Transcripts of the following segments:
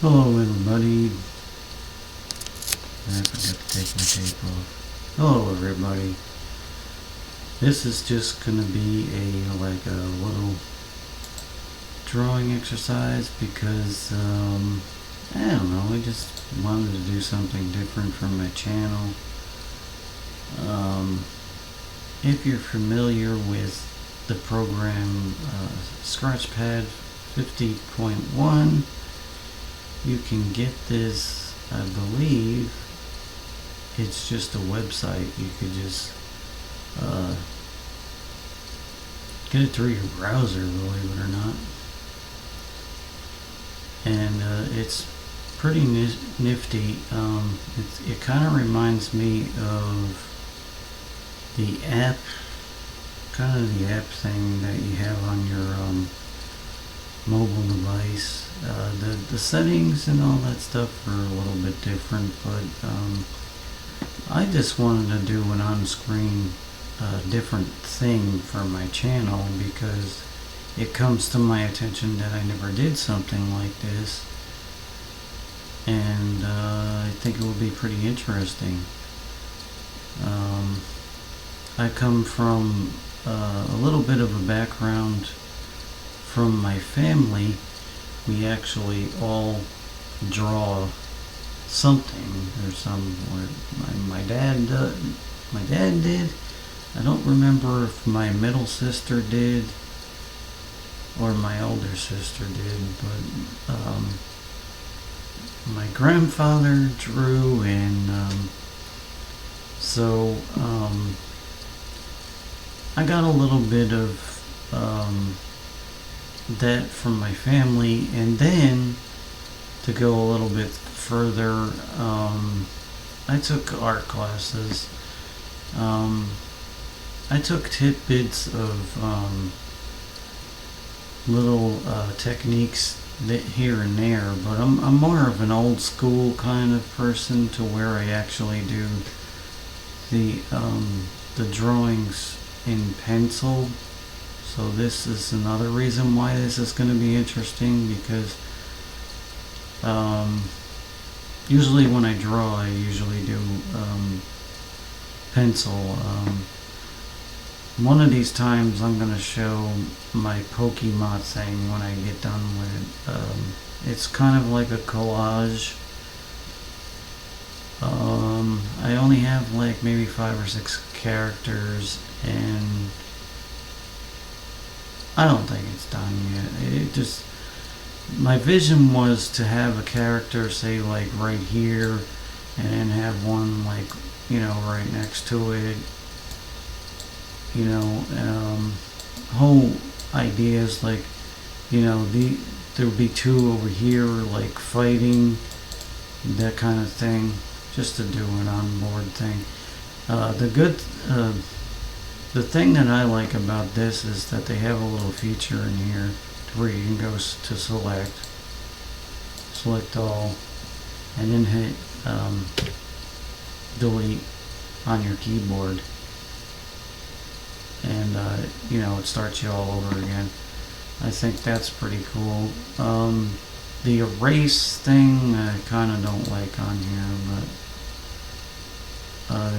Hello everybody. I forgot to take my tape off. Hello everybody. This is just gonna be a little drawing exercise because I don't know, I just wanted to do something different from my channel. If you're familiar with the program Scratchpad 50.1, you can get this, I believe it's just a website. You could just get it through your browser, believe it or not. And it's pretty nifty. It kind of reminds me of the app, thing that you have on your mobile device. The settings and all that stuff are a little bit different, but I just wanted to do an on-screen different thing for my channel because it comes to my attention that I never did something like this, and I think it will be pretty interesting. I come from a little bit of a background from my family. We actually all draw something. There's some my dad did. I don't remember if my middle sister did or my older sister did, but my grandfather drew, and so I got a little bit of that from my family. And then to go a little bit further, I took art classes. I took tidbits of little techniques here and there, but I'm more of an old school kind of person, to where I actually do the drawings in pencil. So this is another reason why this is going to be interesting, because usually when I draw, I usually do pencil. One of these times I'm going to show my Pokemon thing when I get done with it. It's kind of like a collage. I only have like maybe 5 or 6 characters, and I don't think it's done yet. My vision was to have a character, say, like right here, and then have one like, right next to it. Whole idea is like, there would be 2 over here, like fighting, that kind of thing, just to do an onboard thing. The thing that I like about this is that they have a little feature in here where you can go to select all, and then hit delete on your keyboard, and it starts you all over again. I think that's pretty cool. The erase thing I kind of don't like on here, but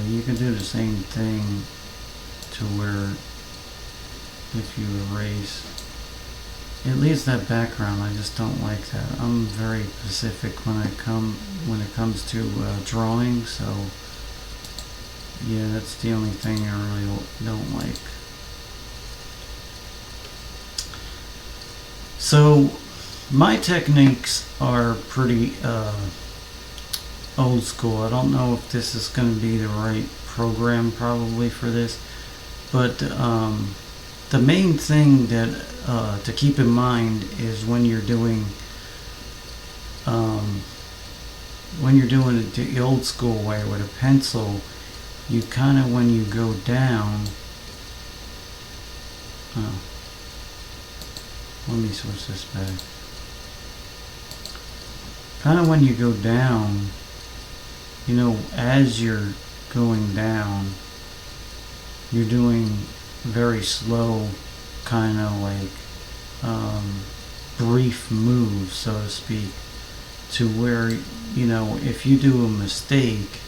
you can do the same thing, to where if you erase, it leaves that background. I just don't like that. I'm very specific when it comes to drawing, so yeah, that's the only thing I really don't like. So my techniques are pretty old school. I don't know if this is going to be the right program probably for this, but the main thing that to keep in mind is when you're doing it the old school way with a pencil, you kind of, when you go down, let me switch this back. Kind of when you go down, as you're going down, you're doing very slow, kind of like brief moves, so to speak. to where, if you do a mistake,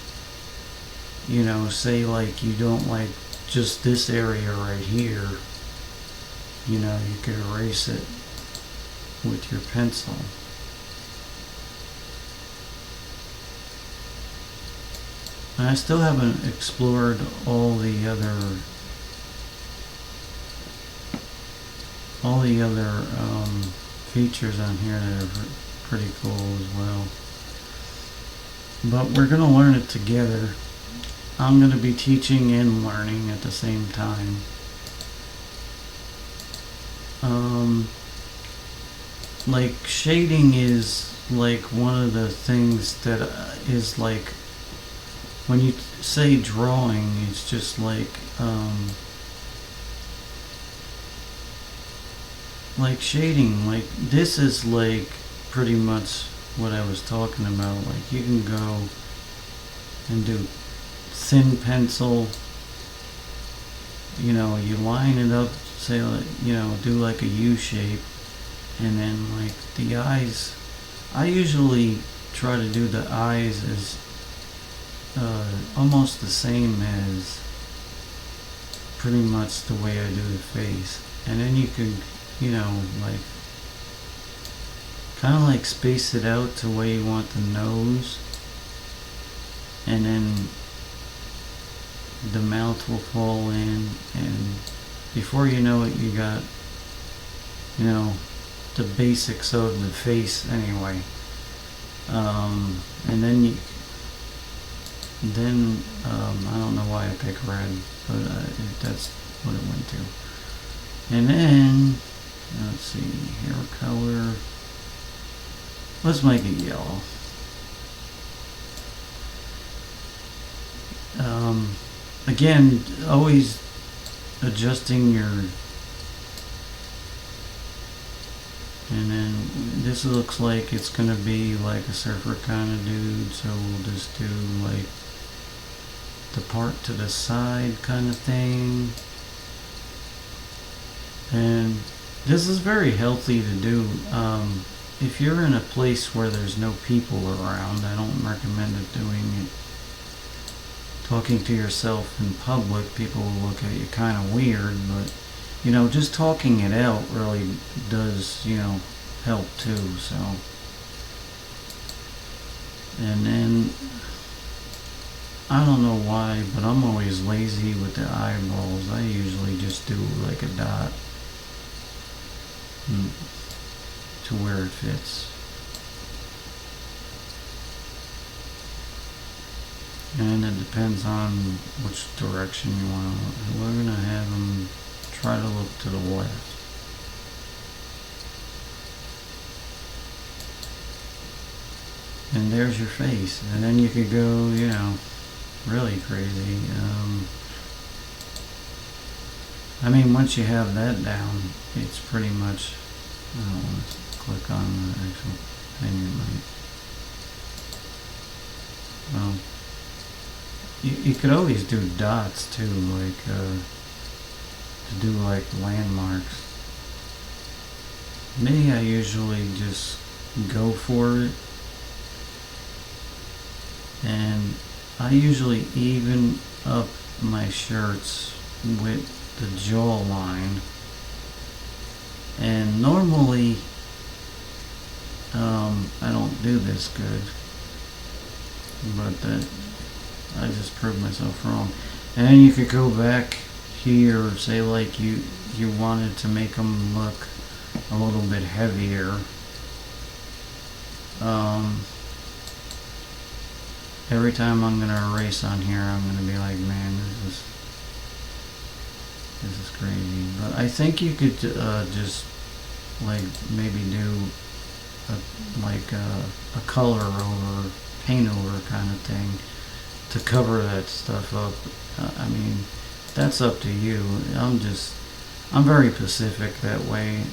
say like you don't like just this area right here, you could erase it with your pencil. And I still haven't explored all the other features on here that are pretty cool as well. But we're going to learn it together. I'm going to be teaching and learning at the same time. Like shading is like one of the things that is like, when you say drawing, it's just like shading. Like this is like pretty much what I was talking about. Like you can go and do thin pencil, you line it up, say, do like a U shape, and then like the eyes, I usually try to do the eyes as almost the same as pretty much the way I do the face. And then you can, like kind of like space it out to where you want the nose, and then the mouth will fall in, and before you know it, you got, the basics of the face anyway. And then I don't know why I picked red, but that's what it went to. And then, let's see, hair color. Let's make it yellow. Again, always adjusting your, and then this looks like it's gonna be like a surfer kind of dude, so we'll just do like the part to the side kind of thing. And this is very healthy to do. If you're in a place where there's no people around, I don't recommend it doing it. Talking to yourself in public, people will look at you kind of weird, but just talking it out really does, help too. So, and then I don't know why, but I'm always lazy with the eyeballs. I usually just do like a dot to where it fits. And it depends on which direction you want to look. We're going to have them try to look to the left. And there's your face. And then you could go, really crazy. I mean, once you have that down, it's pretty much, I don't want to click on the actual thing. It might, well, you could always do dots too, like to do like landmarks. Me, I usually just go for it, and I usually even up my shirts with the jawline. And normally I don't do this good, but that I just proved myself wrong. And then you could go back here, say like you wanted to make them look a little bit heavier. Every time I'm gonna erase on here, I'm gonna be like, man, this is crazy. But I think you could just like maybe do a color over, paint over kind of thing to cover that stuff up. I mean, that's up to you. I'm very Pacific that way.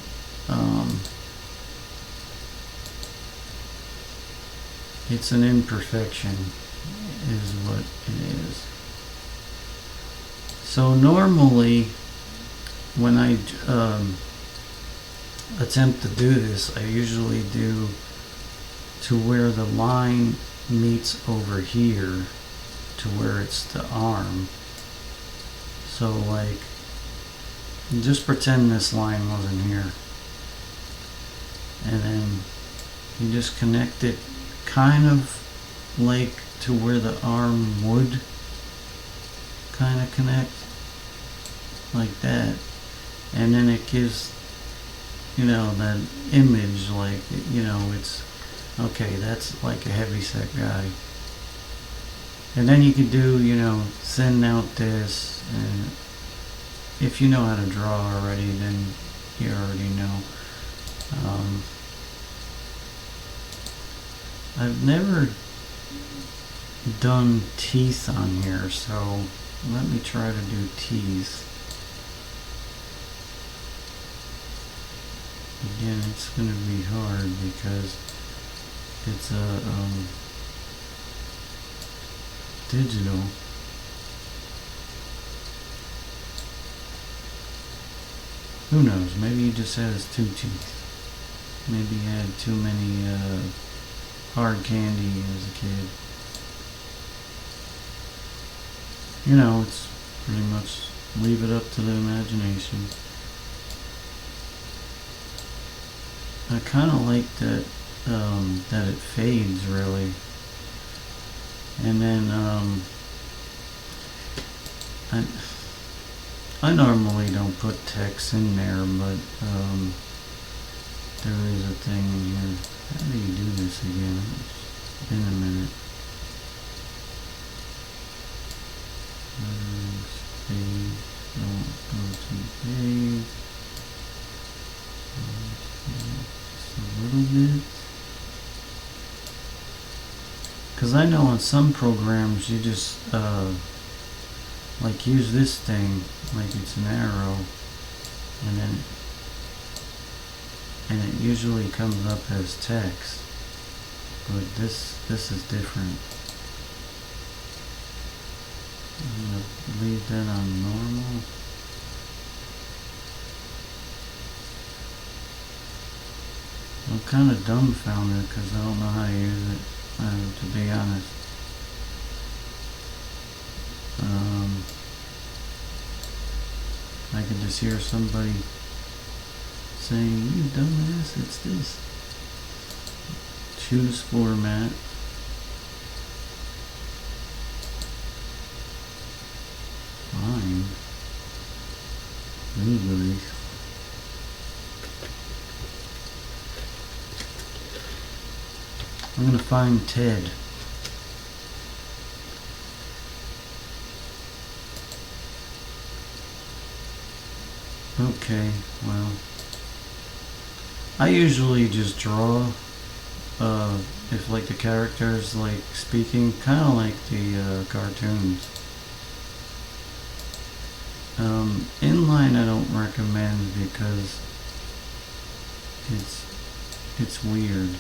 It's an imperfection is what it is. So normally when I attempt to do this, I usually do to where the line meets over here to where it's the arm. So like, just pretend this line wasn't here. And then you just connect it kind of like to where the arm would kind of connect, like that. And then it gives, that image, like, it's, okay, that's like a heavyset guy. And then you could do, thin out this, and if you know how to draw already, then you already know. I've never done teeth on here, so let me try to do teeth. Again, it's going to be hard because it's a digital. Who knows? Maybe he just has 2 teeth. Maybe he had too many hard candy as a kid. It's pretty much leave it up to the imagination. I kind of like that that it fades really, and then I normally don't put text in there, but there is a thing in here. How do you do this again? It's been a minute. Space, don't go too big. Just a little bit. Because I know on some programs you just like use this thing like it's an arrow, and it usually comes up as text, but this is different. I'm going to leave that on normal. I'm kind of dumbfounded because I don't know how to use it, to be honest. I can just hear somebody saying, "You dumbass, it's this." Choose format. Fine. Blueberry. I'm gonna find Ted. Okay, well, I usually just draw, if like the characters like speaking, kind of like the cartoons. Inline I don't recommend because it's weird.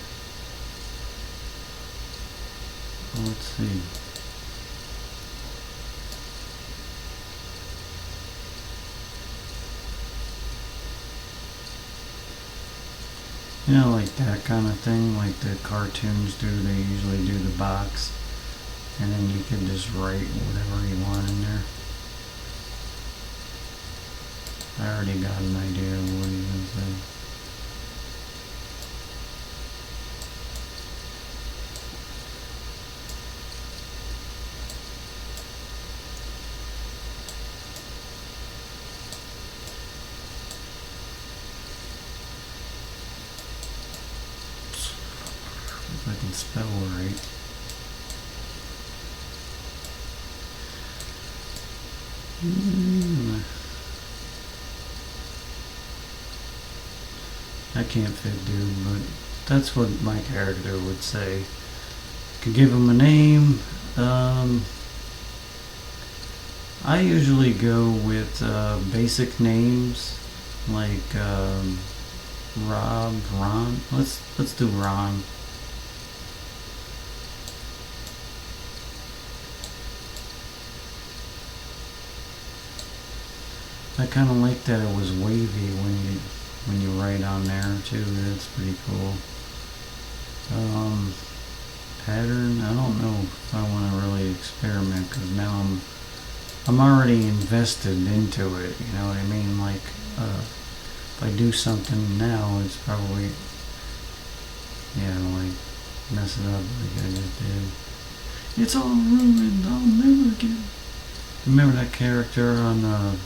Let's see. Like that kind of thing, like the cartoons do, they usually do the box, and then you can just write whatever you want in there. I already got an idea of what he's going to say. If I can spell right. I can't fit dude, but that's what my character would say. Could give him a name. I usually go with basic names like Rob, Ron. Let's do Ron. I kind of like that it was wavy when you write on there too. That's pretty cool. um, pattern. I don't know if I want to really experiment because now I'm already invested into it. You know what I mean? Like, if I do something now, it's probably, like, mess it up like I just did. It's all ruined. I'll never get. Remember that character on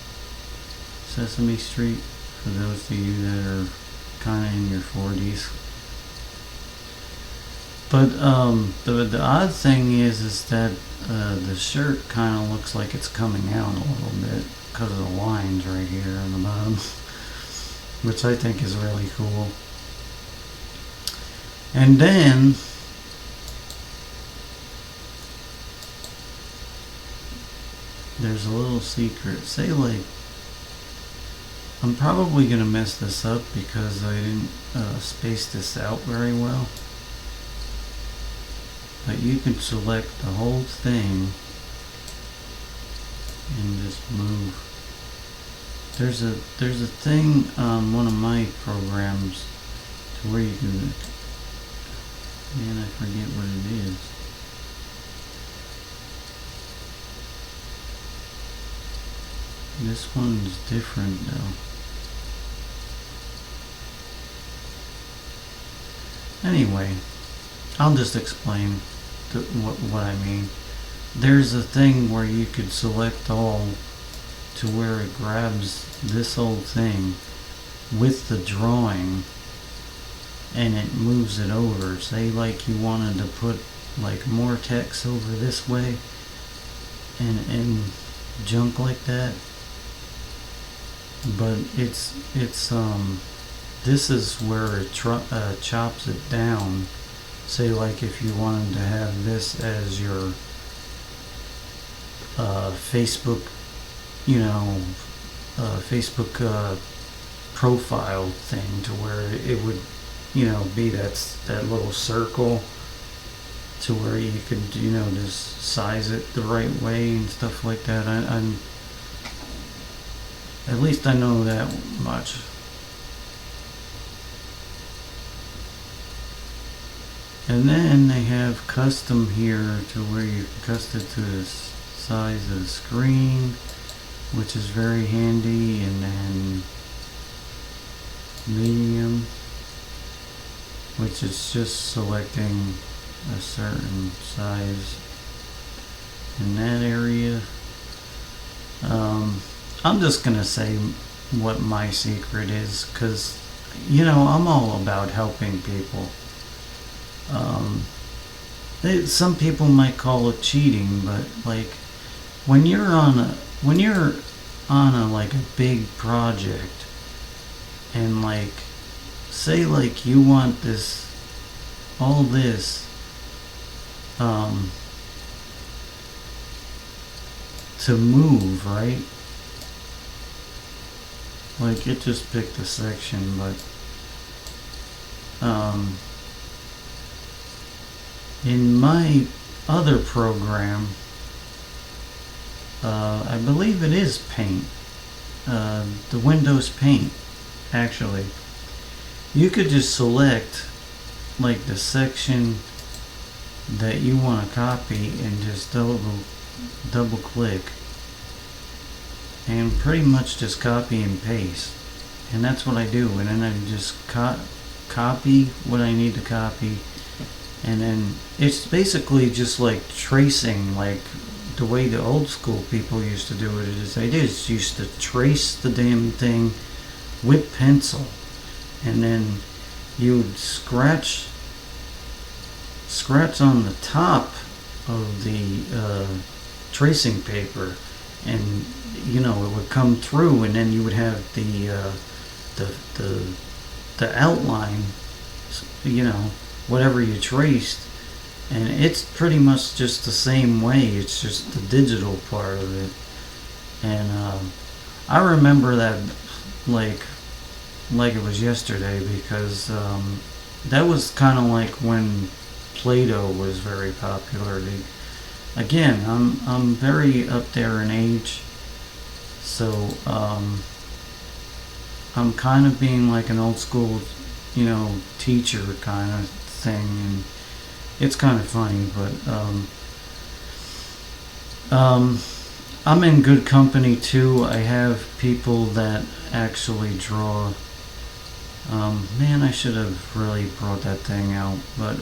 Sesame Street? For those of you that are kind of in your 40s. But the odd thing is that the shirt kind of looks like it's coming out a little bit because of the lines right here on the bottom, which I think is really cool. And then there's a little secret. Say, like, I'm probably gonna mess this up because I didn't space this out very well. But you can select the whole thing and just move. There's a thing on one of my programs to where you can, man, I forget what it is. This one's different though. Anyway, I'll just explain what I mean. There's a thing where you could select all to where it grabs this whole thing with the drawing and it moves it over. Say like you wanted to put like more text over this way and junk like that, but it's this is where it chops it down. Say like if you wanted to have this as your Facebook, Facebook profile thing, to where it would, be that little circle, to where you could, just size it the right way and stuff like that. I'm at least I know that much. And then they have custom here to where you can custom it to the size of the screen, which is very handy. And then medium, which is just selecting a certain size in that area. I'm just gonna say what my secret is, because I'm all about helping people. Some people might call it cheating, but like when you're on a like a big project, and like say like you want all this to move, right? Like it just picked a section, but in my other program, I believe it is Paint, the Windows Paint, actually, you could just select like the section that you want to copy and just double click and pretty much just copy and paste. And that's what I do, and then I just copy what I need to copy. And then it's basically just like tracing, like the way the old school people used to do it. They just used to trace the damn thing with pencil, and then you would scratch on the top of the tracing paper, and it would come through, and then you would have the outline, whatever you traced. And it's pretty much just the same way, it's just the digital part of it. And I remember that like it was yesterday, because that was kind of like when Play-Doh was very popular. Again, I'm very up there in age, so I'm kind of being like an old school teacher kind of thing, and it's kind of funny, but I'm in good company too. I have people that actually draw. Man, I should have really brought that thing out, but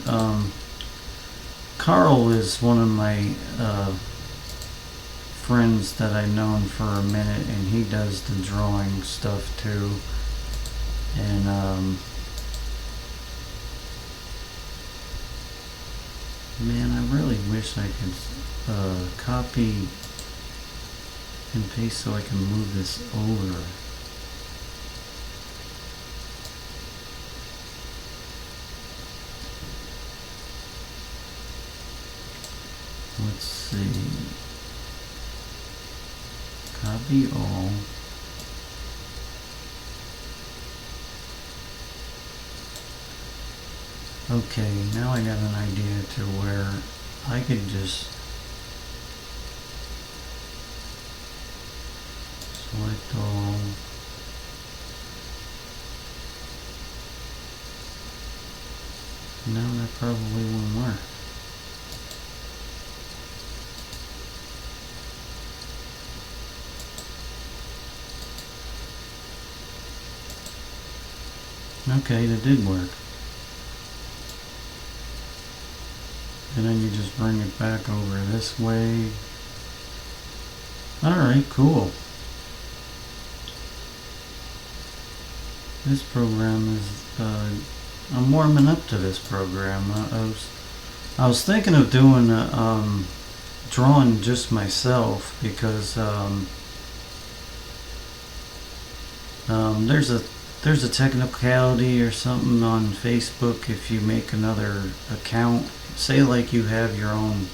Carl is one of my friends that I've known for a minute, and he does the drawing stuff too. And man, I really wish I could copy and paste so I can move this over. Let's see. Copy all. Okay, now I got an idea to where I could just select all. No, that probably won't work. Okay, that did work. And then you just bring it back over this way. Alright, cool. This program is, I'm warming up to this program. I was thinking of doing drawing just myself, because there's a technicality or something on Facebook. If you make another account, say like you have your own,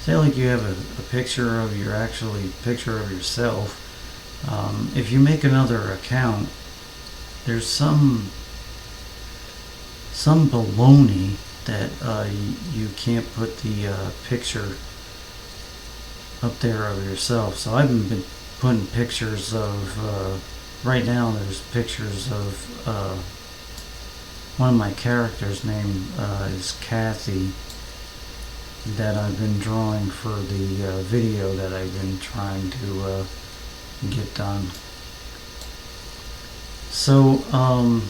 say like you have a picture of your picture of yourself. If you make another account, there's some baloney that you can't put the picture up there of yourself. So I've been putting pictures of right now there's pictures of one of my characters' name is Kathy, that I've been drawing for the video that I've been trying to get done. So I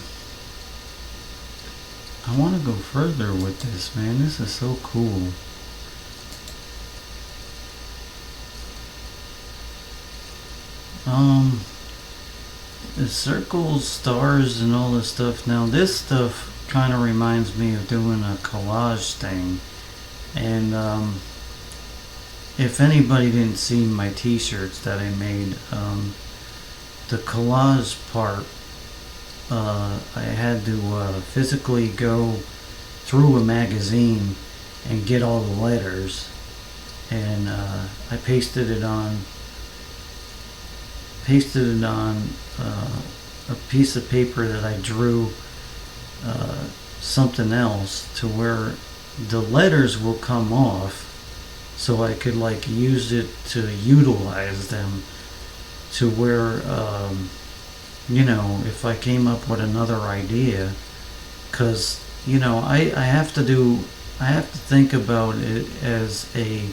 want to go further with this, man. This is so cool. The circles, stars, and all this stuff. Now this stuff kind of reminds me of doing a collage thing. And if anybody didn't see my t-shirts that I made, the collage part, I had to physically go through a magazine and get all the letters, and I pasted it on a piece of paper that I drew something else, to where the letters will come off, so I could like use it to utilize them, to where you know, if I came up with another idea, because you know, I have to think about it as a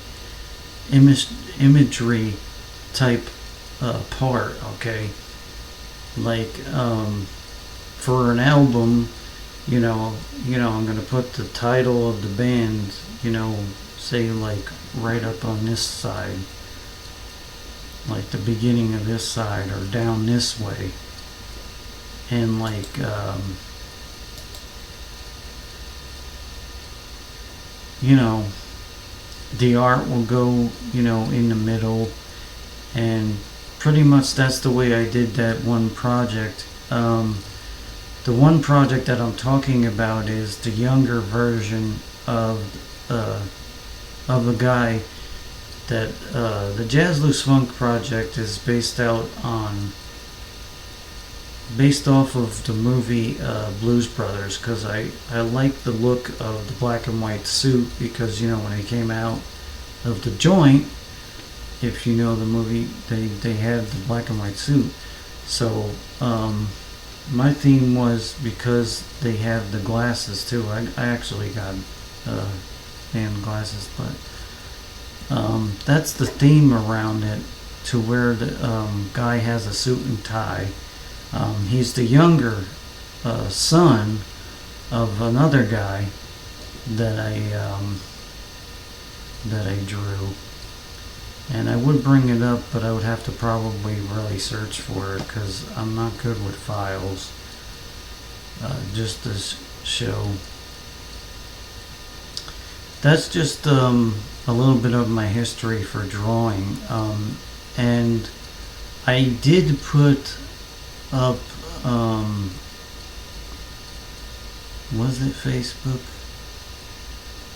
imagery type part, okay? Like for an album, you know, I'm gonna put the title of the band, you know, say like right up on this side, like the beginning of this side, or down this way, and like you know, the art will go, you know, in the middle, and pretty much that's the way I did that one project. The one project that I'm talking about is the younger version of a guy that the Jazz Loose Funk project is based off of the movie Blues Brothers, because I like the look of the black and white suit, because you know, when they came out of the joint, if you know the movie, they had the black and white suit. So my theme was because they have the glasses too. I actually got band glasses, but that's the theme around it, to where the guy has a suit and tie. He's the younger son of another guy that I drew, and I would bring it up, but I would have to probably really search for it because I'm not good with files. Just to show. That's just a little bit of my history for drawing, and I did put up. Was it Facebook?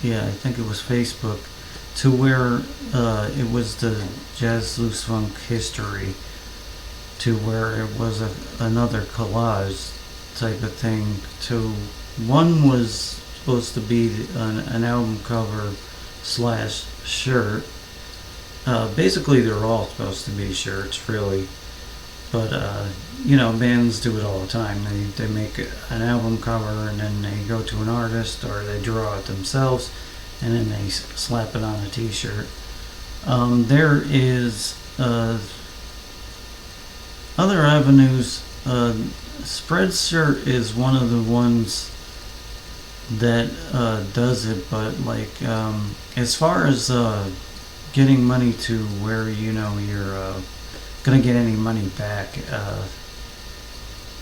Yeah, I think it was Facebook, to where it was the Jazz Loose Funk history, to where it was another collage type of thing. To one was supposed to be an album cover slash shirt. Basically, they're all supposed to be shirts, really. But bands do it all the time. They make an album cover, and then they go to an artist, or they draw it themselves, and then they slap it on a t-shirt. There is other avenues. Spreadshirt is one of the ones that does it, but like as far as getting money to where you're gonna get any money back,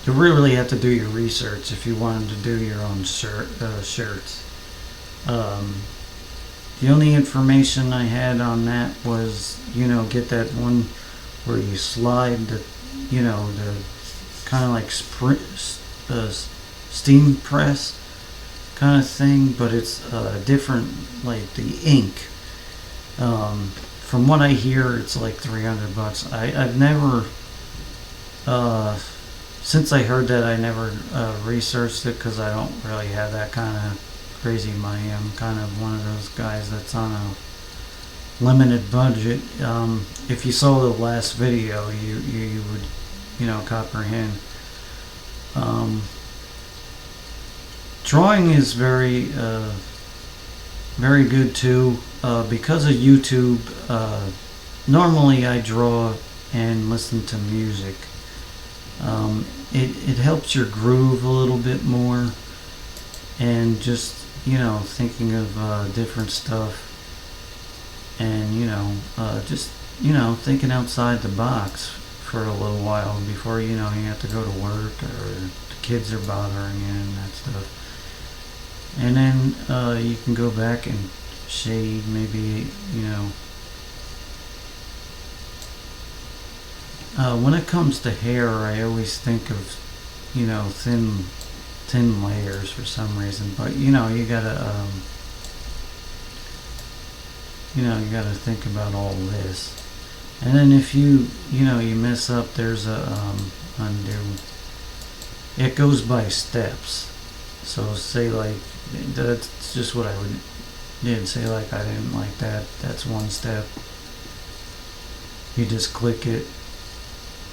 you really have to do your research if you wanted to do your own shirts. The only information I had on that was, get that one where you slide the kind of like steam press kind of thing, but it's different, like the ink. From what I hear, it's like $300. I've never, since I heard that, I never researched it, because I don't really have that kind of crazy money. I'm kind of one of those guys that's on a limited budget. If you saw the last video, you would comprehend. Drawing is very very good too, because of YouTube. Normally I draw and listen to music. It helps your groove a little bit more, and just thinking of different stuff, and just thinking outside the box for a little while before you have to go to work, or the kids are bothering you and that stuff. And then you can go back and shade, maybe, when it comes to hair, I always think of, thin layers for some reason. But you gotta, you gotta think about all this. And then if you mess up, there's a undo. It goes by steps. So say like, that's just what I did. Say like I didn't like that. That's one step. You just click it.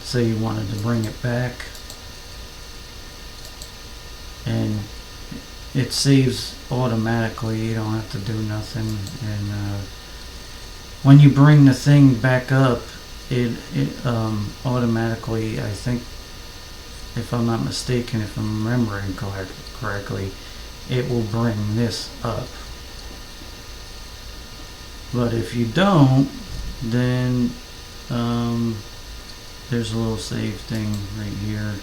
Say you wanted to bring it back, and it saves automatically. You don't have to do nothing. And when you bring the thing back up, it automatically, I think, if I'm not mistaken, if I'm remembering correctly, it will bring this up. But if you don't, then there's a little save thing right here.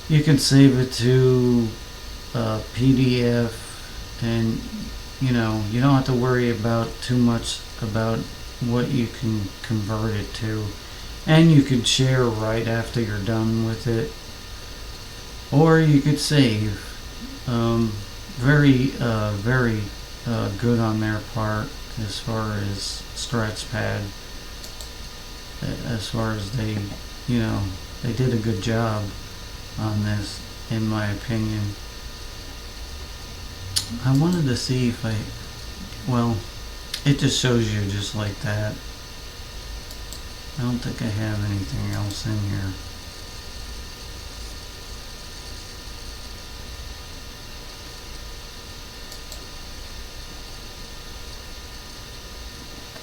You can save it to PDF, and you don't have to worry about too much about what you can convert it to. And you could share right after you're done with it, or you could save. Very good on their part as far as Scratchpad. As far as they did a good job on this, in my opinion. I wanted to see if it just shows you just like that. I don't think I have anything else in here.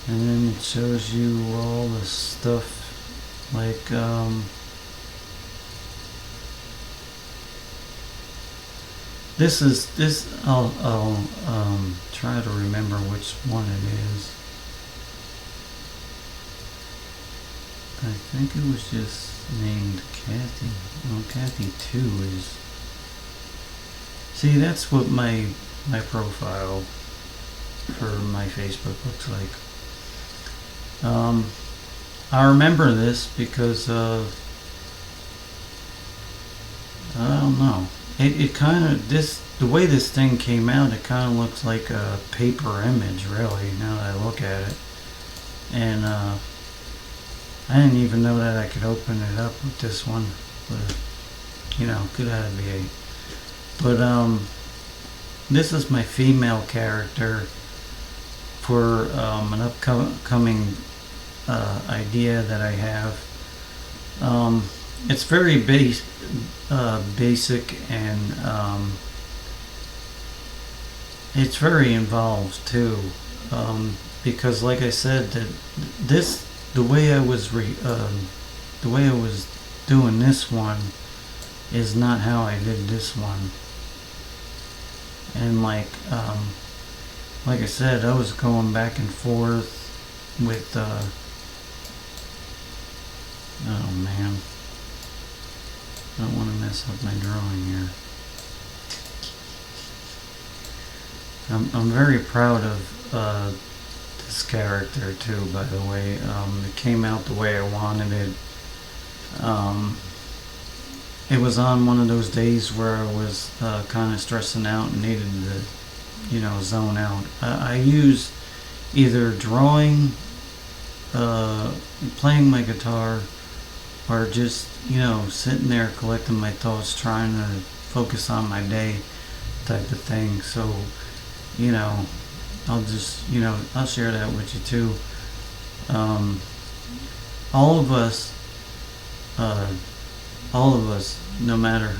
And then it shows you all the stuff like I'll try to remember which one it is. I think it was just named Kathy. Well, Kathy 2 is. See, that's what my profile for my Facebook looks like. I remember this because I don't know. It kind of the way this thing came out, it kind of looks like a paper image, really. Now that I look at it, and I didn't even know that I could open it up with this one, but could have be. But this is my female character for an upcoming idea that I have. It's very basic, and it's very involved too, because like I said, the way I was doing this one is not how I did this one. And like I said, I was going back and forth with oh man, I don't want to mess up my drawing here. I'm very proud of this character too, by the way. It came out the way I wanted it. It was on one of those days where I was kind of stressing out and needed to, zone out. I use either drawing, playing my guitar, or just, sitting there collecting my thoughts, trying to focus on my day type of thing. So, I'll just, I'll share that with you too. All of us, no matter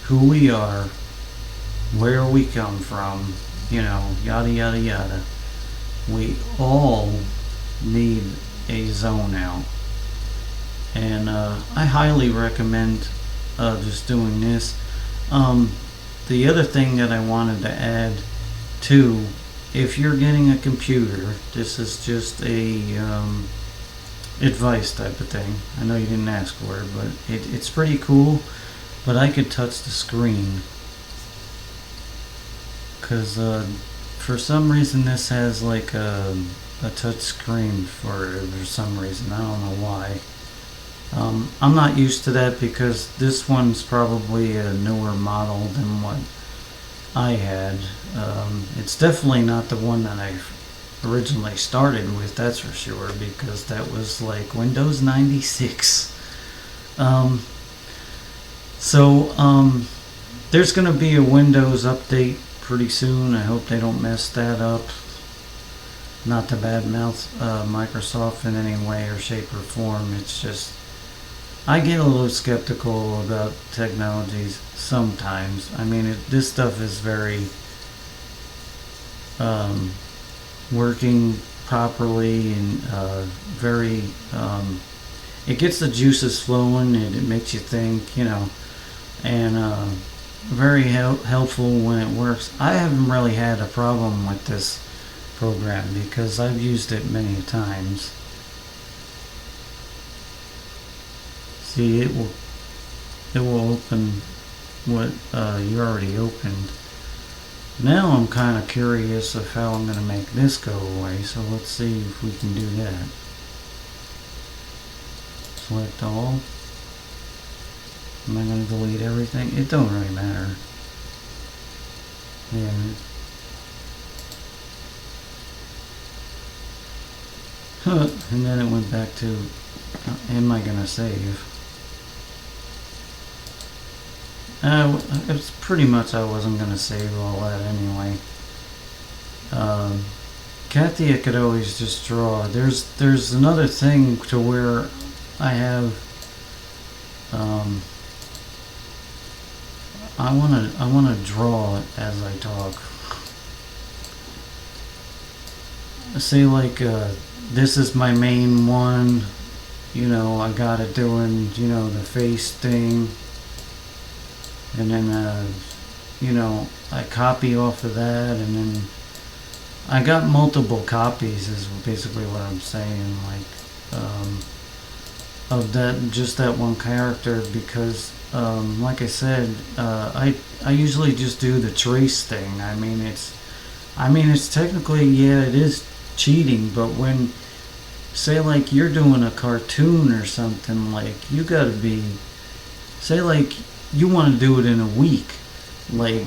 who we are, where we come from, yada yada yada, we all need a zone out. And I highly recommend just doing this. The other thing that I wanted to add too, if you're getting a computer, this is just a advice type of thing. I know you didn't ask for it, but it's pretty cool. But I could touch the screen because for some reason this has like a touch screen for some reason. I don't know why. I'm not used to that because this one's probably a newer model than what I had. It's definitely not the one that I originally started with, that's for sure, because that was like Windows 96. There's going to be a Windows update pretty soon. I hope they don't mess that up. Not to badmouth Microsoft in any way or shape or form. It's just I get a little skeptical about technologies sometimes. I mean, this stuff is very working properly and very it gets the juices flowing, and it makes you think, and very helpful when it works. I haven't really had a problem with this program because I've used it many times. See, it will open what you already opened. Now I'm kind of curious of how I'm going to make this go away, so let's see if we can do that. Select all. Am I going to delete everything? It don't really matter. Yeah. And then it went back to, am I going to save? It's pretty much I wasn't going to save all that anyway. Kathy, I could always just draw. There's another thing to where I have I wanna draw as I talk. say like this is my main one, I got it doing, the face thing, and then I copy off of that, and then I got multiple copies is basically what I'm saying, like of that, just that one character, because like I said, I usually just do the trace thing. It's technically, yeah, it is cheating, but when, say like you're doing a cartoon or something, like you gotta be, say like you want to do it in a week, like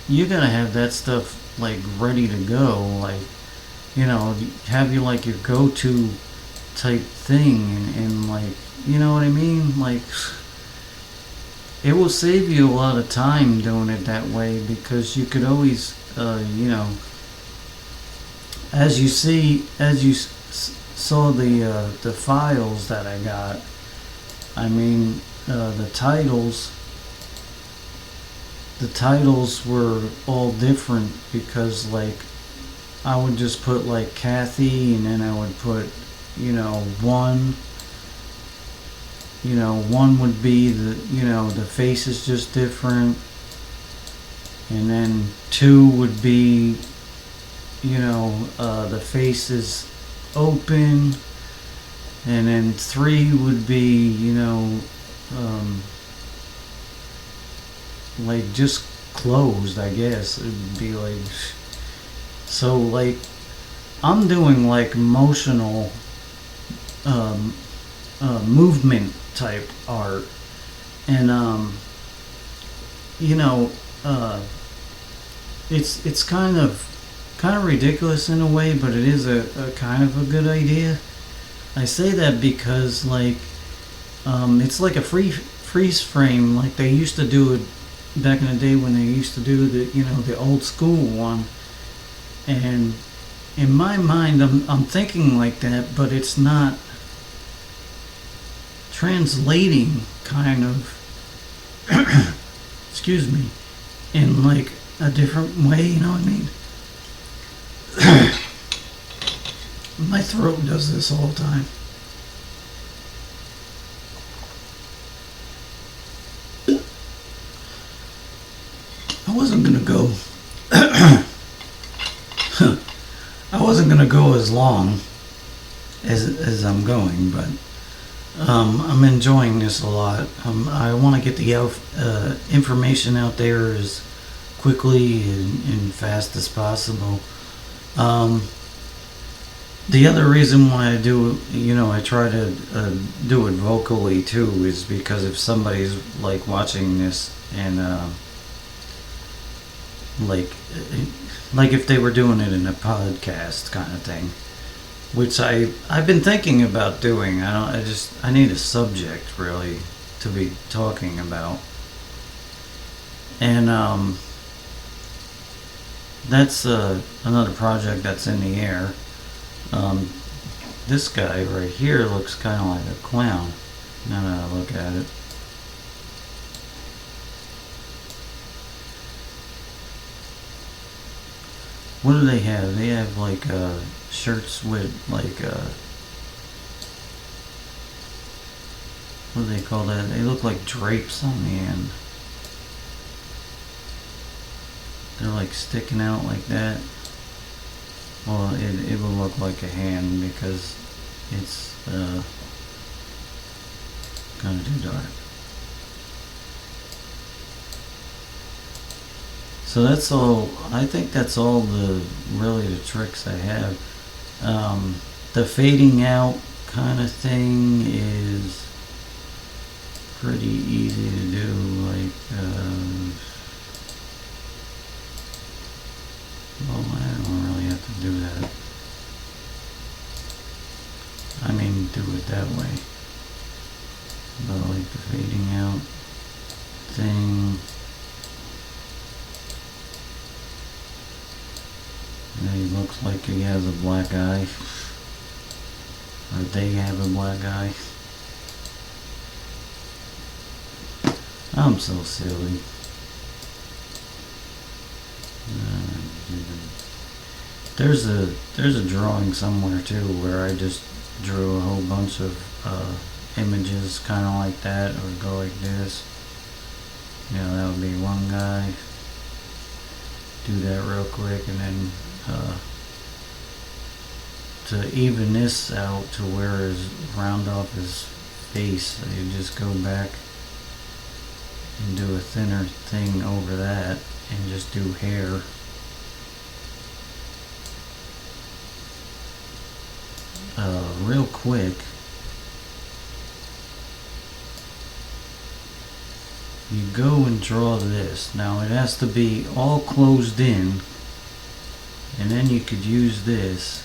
you gotta have that stuff like ready to go, like have you like your go-to type thing, and like, you know what I mean, like it will save you a lot of time doing it that way, because you could always as you saw the files that I got, the titles were all different, because like I would just put like Kathy, and then I would put one, one would be the face is just different, and then two would be the face is open, and then three would be like just closed, I guess. It would be like, so like I'm doing like emotional movement type art, and it's kind of ridiculous in a way, but it is a kind of a good idea. I say that because like it's like a freeze frame, like they used to do it back in the day when they used to do the old school one. And in my mind, I'm thinking like that, but it's not translating, kind of excuse me, in like a different way, you know what I mean? My throat does this all the time. I wasn't gonna go I wasn't gonna go as long as I'm going, but I'm enjoying this a lot. I want to get the information out there as quickly and fast as possible. The other reason why I do, I try to do it vocally too, is because if somebody's like watching this and like if they were doing it in a podcast kind of thing, which I've been thinking about doing. I need a subject really to be talking about, and that's another project that's in the air. This guy right here looks kind of like a clown, now that I look at it. What do they have? They have like shirts with like what do they call that? They look like drapes on the end. They're like sticking out like that. Well, it will look like a hand because it's kind of too dark. So that's all. I think that's all the tricks I have. The fading out kind of thing is pretty easy to do. Like, well, I don't really have to do that. Do it that way. But like the fading out thing. And he looks like he has a black eye. Or they have a black eye. I'm so silly. there's a drawing somewhere too where I just drew a whole bunch of images kind of like that, or go like this. You know, that would be one guy. Do that real quick, and then to even this out to where his round off his face, you just go back and do a thinner thing over that and just do hair. Real quick, you go and draw this. Now it has to be all closed in, and then you could use this.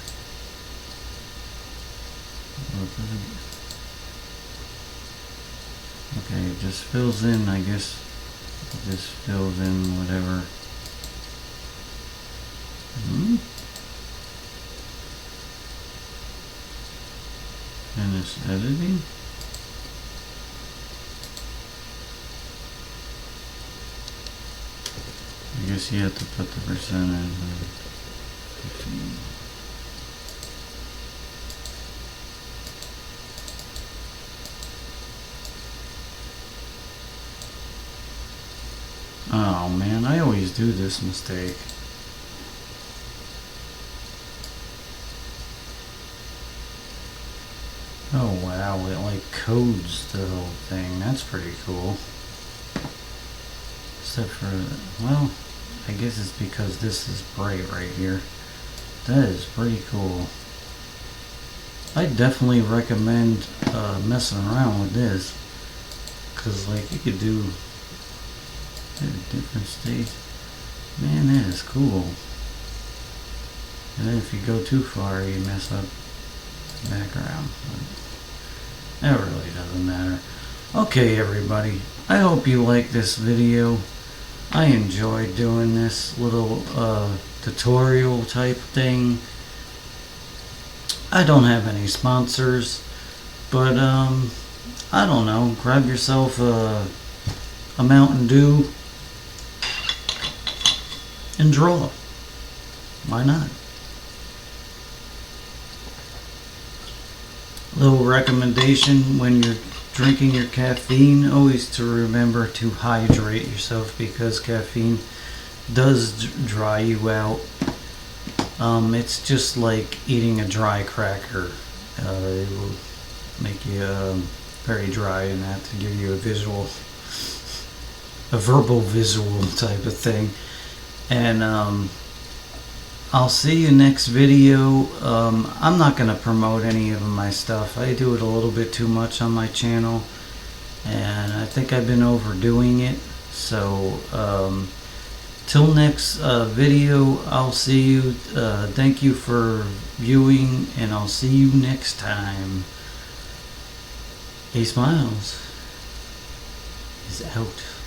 Okay, it just fills in, I guess. It just fills in whatever. Finish editing. I guess you have to put the percentage of 15. Oh man, I always do this mistake. Oh wow, it like codes the whole thing. That's pretty cool. Except for, well, I guess it's because this is bright right here. That is pretty cool. I definitely recommend messing around with this, because like you could do different states. Man, that is cool. And then if you go too far, you mess up the background. But that really doesn't matter. Okay, everybody. I hope you like this video. I enjoyed doing this little tutorial type thing. I don't have any sponsors, but I don't know. Grab yourself a Mountain Dew and draw. Why not? Little recommendation when you're drinking your caffeine, always to remember to hydrate yourself, because caffeine does dry you out. It's just like eating a dry cracker. It will make you very dry, and that to give you a verbal visual type of thing. And I'll see you next video. I'm not going to promote any of my stuff. I do it a little bit too much on my channel, and I think I've been overdoing it. So till next video, I'll see you. Thank you for viewing, and I'll see you next time. Smiles is out.